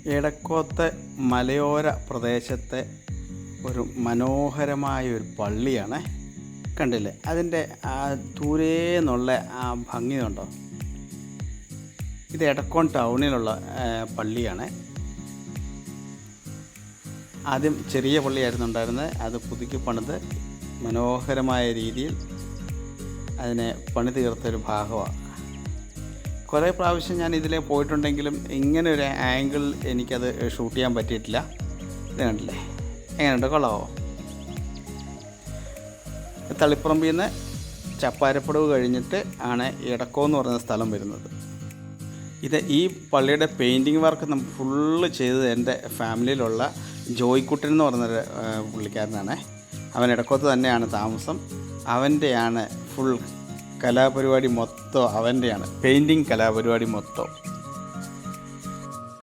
എടക്കോത്തെ മലയോര പ്രദേശത്തെ ഒരു മനോഹരമായ പള്ളിയാണ്. കണ്ടില്ലേ, അതിൻ്റെ ദൂരെ നിന്നുള്ള ആ ഭംഗി കണ്ടോ. ഇത് എടക്കോൺ ടൗണിലുള്ള പള്ളിയാണ്. ആദ്യം ചെറിയ പള്ളിയായിരുന്നു ഉണ്ടായിരുന്നത്. അത് പുതുക്കി പണിത് മനോഹരമായ രീതിയിൽ അതിനെ പണി തീർത്തൊരു ഭാഗമാണ്. കുറേ പ്രാവശ്യം ഞാൻ ഇതിലെ പോയിട്ടുണ്ടെങ്കിലും ഇങ്ങനെ ഒരു ആംഗിൾ എനിക്കത് ഷൂട്ട് ചെയ്യാൻ പറ്റിയിട്ടില്ല. ഇത് കണ്ടില്ലേ, എങ്ങനെയുണ്ട്, കൊള്ളാമോ? തളിപ്പറമ്പിൽ നിന്ന് ചപ്പാരപ്പടവ് കഴിഞ്ഞിട്ട് ആണ് എടക്കോ എന്ന് പറയുന്ന സ്ഥലം വരുന്നത്. ഈ പള്ളിയുടെ പെയിൻറ്റിങ് വർക്ക് നമുക്ക് ഫുള്ള് ചെയ്തത് എൻ്റെ ഫാമിലിയിലുള്ള ജോയ്ക്കുട്ടൻ എന്ന് പറയുന്നൊരു പുള്ളിക്കാരനാണ്. അവൻ എടക്കോത്ത് തന്നെയാണ് താമസം. അവൻ്റെയാണ് ഫുൾ കലാപരിപാടി മൊത്തം, അവൻ്റെയാണ് പെയിൻറ്റിങ് കലാപരിപാടി മൊത്തം.